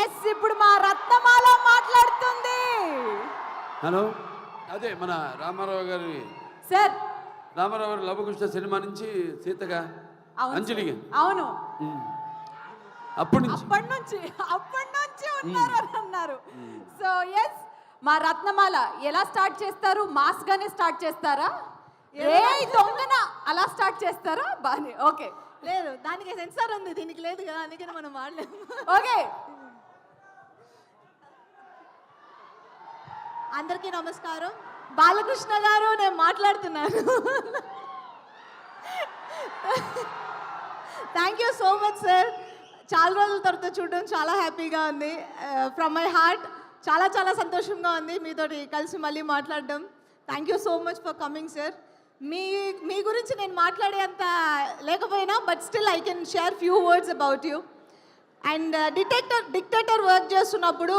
Yes ఇప్పుడు మా రత్నమాల మాట్లాడుతుంది. హలో, అదే మన రామారావు గారి సార్ రామారావు గారి లవకుశ సినిమా నుంచి సీతగా అంజలిగా. అవును, అప్పటి నుంచి ఉన్నారు అని అన్నారు. సో ఎస్ మా రత్నమాల ఎలా స్టార్ట్ చేస్తారు? మాస్ గానే స్టార్ట్ చేస్తారా? ఏ దొంగన అలా స్టార్ట్ చేస్తారా? బానే, ఓకే. లేదు, దానికి సెన్సార్ ఉంది, దీనికి లేదు కదా, అందుకని మనం వాడలేము. ఓకే, అందరికీ నమస్కారం. బాలకృష్ణ గారు, నేను మాట్లాడుతున్నాను. Thank you so much sir. చాలా రోజుల తర్వాత చూడడం చాలా హ్యాపీగా ఉంది. ఫ్రమ్ మై హార్ట్ చాలా చాలా సంతోషంగా ఉంది మీతోటి కలిసి మళ్ళీ మాట్లాడడం. Thank you so much for coming sir. మీ గురించి నేను మాట్లాడేంత లేకపోయినా but still I can share few words about you. And dictator work చేస్తున్నప్పుడు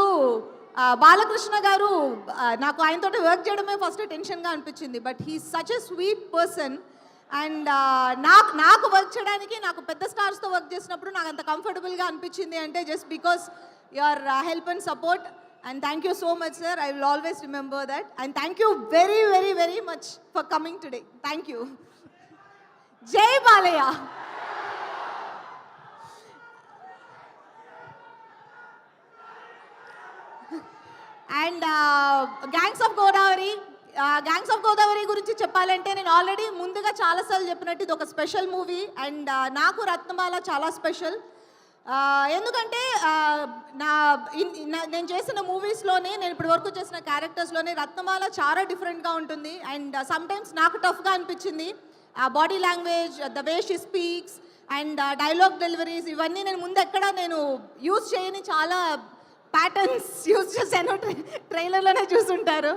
బాలకృష్ణ గారు నాకు ఆయనతో వర్క్ చేయడమే ఫస్ట్ టెన్షన్గా అనిపించింది. But he such a sweet person. And నాకు వర్క్ చేయడానికి, నాకు పెద్ద స్టార్స్తో వర్క్ చేసినప్పుడు నాకు అంత కంఫర్టబుల్గా అనిపించింది అంటే just because your help and support. And thank you so much sir. I will always remember that. And thank you very very very much for coming today. Thank you. జై Balayya. And gangs of Godavari గురించి చెప్పాలంటే నేను already ముందుగా చాలాసార్లు చెప్పినట్టు ఇది ఒక special movie. And నాకు రత్నమాల చాలా స్పెషల్. ఎందుకంటే నేను చేసిన మూవీస్లోనే, నేను ఇప్పటి వరకు చేసిన క్యారెక్టర్స్లోనే రత్నమాల చాలా డిఫరెంట్గా ఉంటుంది. అండ్ సమ్టైమ్స్ నాకు టఫ్గా అనిపించింది. Body language, the way she speaks and dialogue deliveries, ఇవన్నీ నేను ముందు ఎక్కడ నేను యూజ్ చేయని చాలా ప్యాటర్న్స్ యూజ్ చేశాను. ట్రైలర్లోనే చూసుంటారు.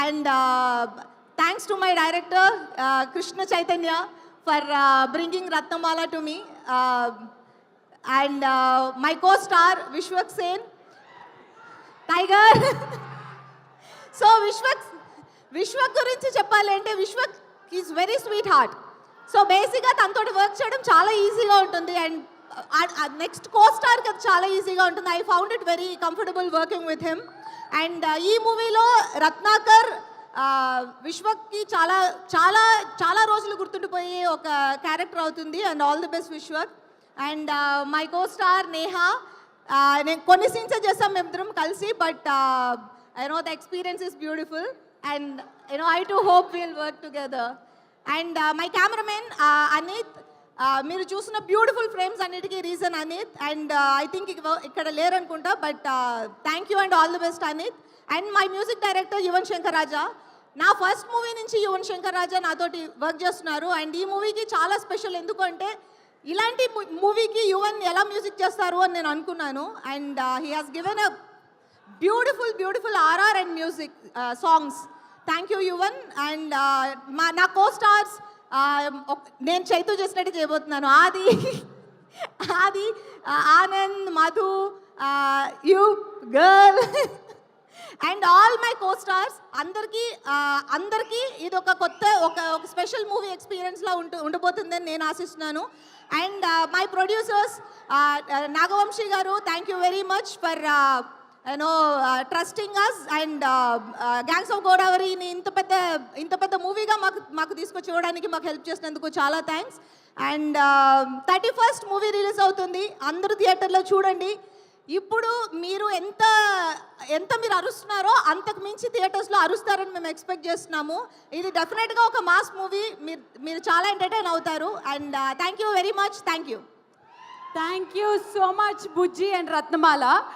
And thanks to my director Krishna Chaitanya for bringing Ratnamala to me. And my co star Vishwak Sen, tiger. So Vishwak గురించి చెప్పాలంటే Vishwak is very sweet heart. So బేసిక్గా తనతో వర్క్ చేయడం చాలా ఈజీగా ఉంటుంది. అండ్ నెక్స్ట్ కో స్టార్కి అది చాలా ఈజీగా ఉంటుంది. I found it very comfortable working with him. And ఈ మూవీలో రత్నాకర్ విశ్వక్కి చాలా చాలా చాలా రోజులు గుర్తుండిపోయే ఒక క్యారెక్టర్ అవుతుంది. And all the best Vishwak. And my co star Neha. నేను కొన్ని సీన్సే చేస్తాం మేమిద్దరం కలిసి, but I know the experience is beautiful. And I too hope will work together. And my cameraman Anith. మీరు చూసిన బ్యూటిఫుల్ ఫ్రేమ్స్ అన్నిటికీ reason Anith. And I think ఇక్కడ లేరనుకుంటా, but thank you and all the best Anith. And my music director Yuvan Shankar Raja. నా first movie నుంచి యువన్ శంకర్ రాజా నాతోటి work చేస్తున్నారు. And ఈ మూవీకి చాలా స్పెషల్. ఎందుకంటే ఇలాంటి మూవీకి యువన్ ఎలా మ్యూజిక్ చేస్తారు అని నేను అనుకున్నాను. And he has given a beautiful RR and music songs. Thank you Yuvan. And నా కో స్టార్స్ నేను చైతూ చేసినట్టు చేయబోతున్నాను. Aadi, Anand, Madhu, you girl and all my co stars. అందరికీ ఇది ఒక కొత్త ఒక స్పెషల్ మూవీ ఎక్స్పీరియన్స్లా ఉండబోతుందని నేను ఆశిస్తున్నాను. And my producers Nagavamsi garu, thank you very much for trusting us. And gangs of గోదావరిని ఇంత పెద్ద మూవీగా మాకు తీసుకొచ్చి ఇవ్వడానికి మాకు హెల్ప్ చేసినందుకు చాలా thanks. And 31st movie release అవుతుంది. అందరూ థియేటర్లో చూడండి. ఇప్పుడు మీరు ఎంత మీరు అరుస్తున్నారో అంతకు మించి థియేటర్స్లో అరుస్తారని మేము ఎక్స్పెక్ట్ చేస్తున్నాము. ఇది డెఫినెట్గా ఒక మాస్ మూవీ. మీరు చాలా ఎంటర్టైన్ అవుతారు. And thank you very much. Thank you so much Bujji and Ratnamala.